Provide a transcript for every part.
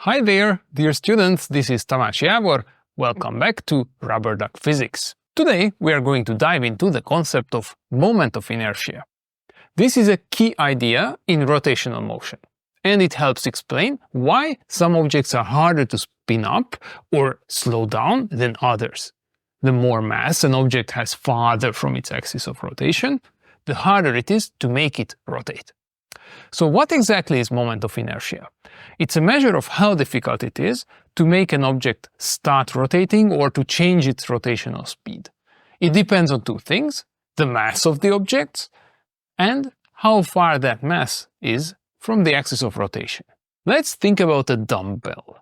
Hi there, dear students, this is Tamás Jávor. Welcome back to Rubber Duck Physics. Today we are going to dive into the concept of moment of inertia. This is a key idea in rotational motion, and it helps explain why some objects are harder to spin up or slow down than others. The more mass an object has farther from its axis of rotation, the harder it is to make it rotate. So what exactly is moment of inertia? It's a measure of how difficult it is to make an object start rotating or to change its rotational speed. It depends on two things: the mass of the objects and how far that mass is from the axis of rotation. Let's think about a dumbbell.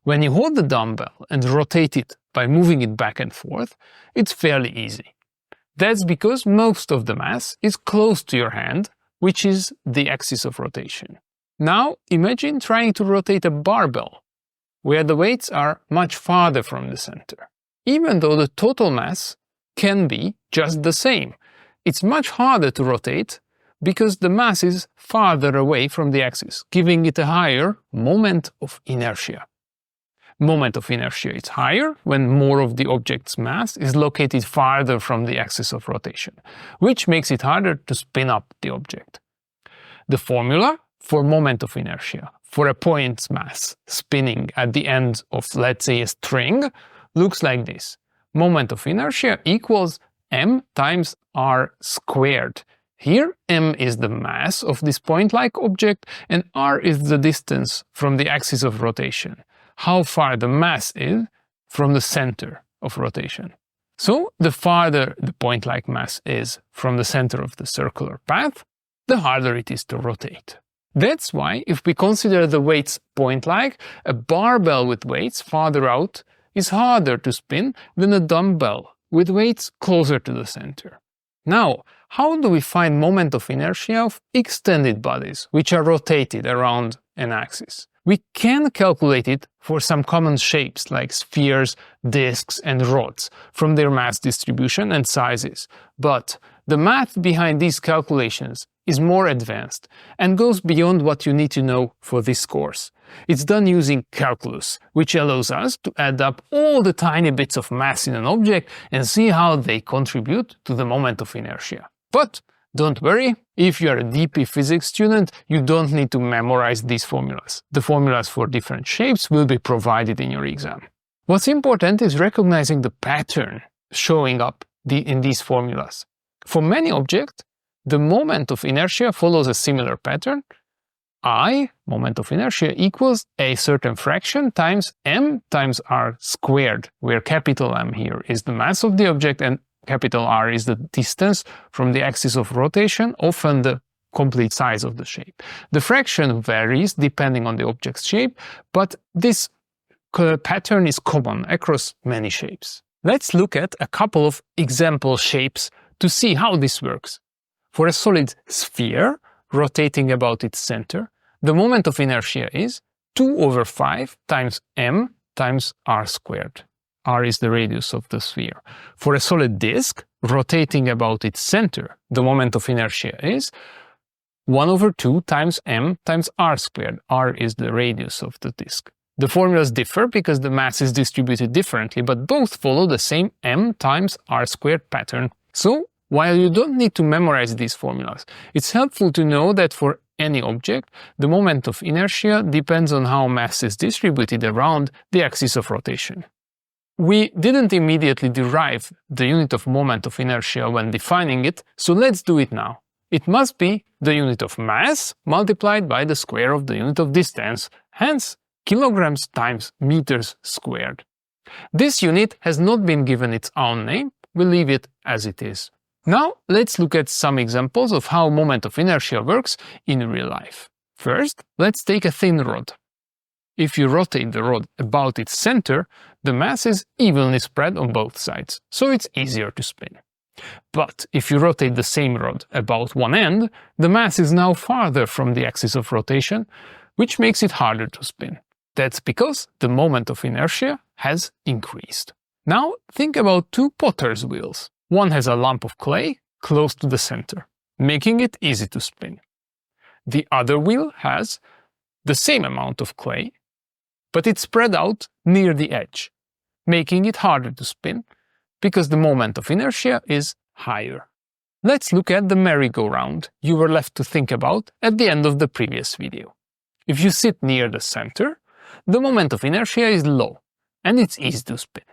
When you hold the dumbbell and rotate it by moving it back and forth, it's fairly easy. That's because most of the mass is close to your hand, which is the axis of rotation. Now imagine trying to rotate a barbell, where the weights are much farther from the center. Even though the total mass can be just the same, it's much harder to rotate because the mass is farther away from the axis, giving it a higher moment of inertia. Moment of inertia is higher when more of the object's mass is located farther from the axis of rotation, which makes it harder to spin up the object. The formula for moment of inertia for a point's mass spinning at the end of, let's say, a string looks like this. Moment of inertia equals m times r squared. Here, m is the mass of this point-like object and r is the distance from the axis of rotation, how far the mass is from the center of rotation. So, the farther the point-like mass is from the center of the circular path, the harder it is to rotate. That's why, if we consider the weights point-like, a barbell with weights farther out is harder to spin than a dumbbell with weights closer to the center. Now, how do we find moment of inertia of extended bodies, which are rotated around an axis? We can calculate it for some common shapes like spheres, disks, and rods from their mass distribution and sizes, but the math behind these calculations is more advanced and goes beyond what you need to know for this course. It's done using calculus, which allows us to add up all the tiny bits of mass in an object and see how they contribute to the moment of inertia. But don't worry, if you are a DP physics student, you don't need to memorize these formulas. The formulas for different shapes will be provided in your exam. What's important is recognizing the pattern showing up in these formulas. For many objects, the moment of inertia follows a similar pattern. I, moment of inertia, equals a certain fraction times m times r squared, where capital M here is the mass of the object and capital R is the distance from the axis of rotation, often the complete size of the shape. The fraction varies depending on the object's shape, but this pattern is common across many shapes. Let's look at a couple of example shapes to see how this works. For a solid sphere rotating about its center, the moment of inertia is 2/5 times m times r squared. R is the radius of the sphere. For a solid disk rotating about its center, the moment of inertia is 1/2 times m times r squared. R is the radius of the disk. The formulas differ because the mass is distributed differently, but both follow the same m times r squared pattern. So, while you don't need to memorize these formulas, it's helpful to know that for any object, the moment of inertia depends on how mass is distributed around the axis of rotation. We didn't immediately derive the unit of moment of inertia when defining it, so let's do it now. It must be the unit of mass multiplied by the square of the unit of distance, hence kilograms times meters squared. This unit has not been given its own name, we'll leave it as it is. Now let's look at some examples of how moment of inertia works in real life. First, let's take a thin rod. If you rotate the rod about its center, the mass is evenly spread on both sides, so it's easier to spin. But if you rotate the same rod about one end, the mass is now farther from the axis of rotation, which makes it harder to spin. That's because the moment of inertia has increased. Now think about two potter's wheels. One has a lump of clay close to the center, making it easy to spin. The other wheel has the same amount of clay, but it's spread out near the edge, making it harder to spin because the moment of inertia is higher. Let's look at the merry-go-round you were left to think about at the end of the previous video. If you sit near the center, the moment of inertia is low and it's easy to spin.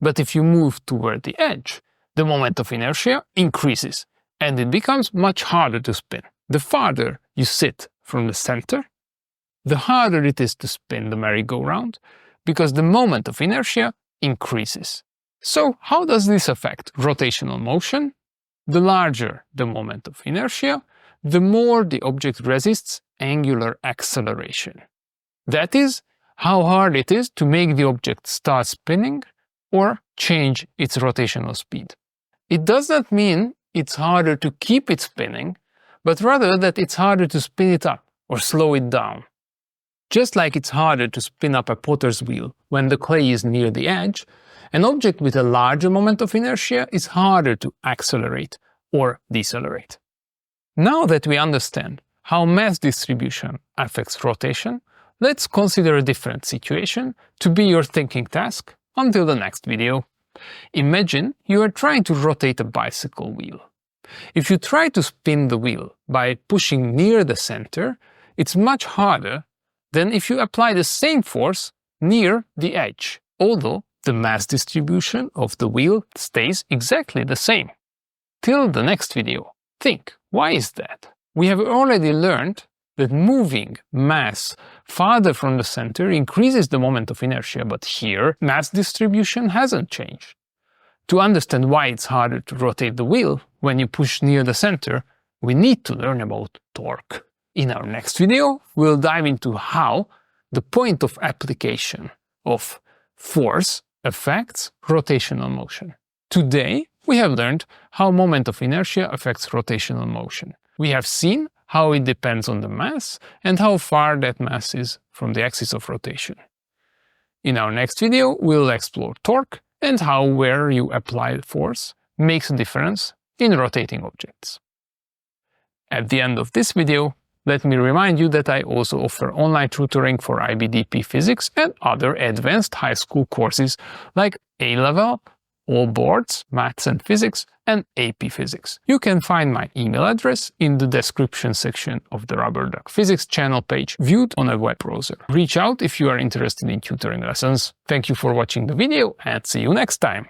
But if you move toward the edge, the moment of inertia increases and it becomes much harder to spin. The farther you sit from the center, the harder it is to spin the merry-go-round because the moment of inertia increases. So how does this affect rotational motion? The larger the moment of inertia, the more the object resists angular acceleration. That is, how hard it is to make the object start spinning or change its rotational speed. It does not mean it's harder to keep it spinning, but rather that it's harder to spin it up or slow it down. Just like it's harder to spin up a potter's wheel when the clay is near the edge, an object with a larger moment of inertia is harder to accelerate or decelerate. Now that we understand how mass distribution affects rotation, let's consider a different situation to be your thinking task until the next video. Imagine you are trying to rotate a bicycle wheel. If you try to spin the wheel by pushing near the center, it's much harder than if you apply the same force near the edge, although the mass distribution of the wheel stays exactly the same. Till the next video, think, why is that? We have already learned that moving mass farther from the center increases the moment of inertia, but here mass distribution hasn't changed. To understand why it's harder to rotate the wheel when you push near the center, we need to learn about torque. In our next video, we'll dive into how the point of application of force affects rotational motion. Today, we have learned how moment of inertia affects rotational motion. We have seen how it depends on the mass and how far that mass is from the axis of rotation. In our next video, we'll explore torque and how where you apply force makes a difference in rotating objects. At the end of this video, let me remind you that I also offer online tutoring for IBDP physics and other advanced high school courses like A-level, all boards, maths and physics, and AP physics. You can find my email address in the description section of the Rubber Duck Physics channel page viewed on a web browser. Reach out if you are interested in tutoring lessons. Thank you for watching the video and see you next time.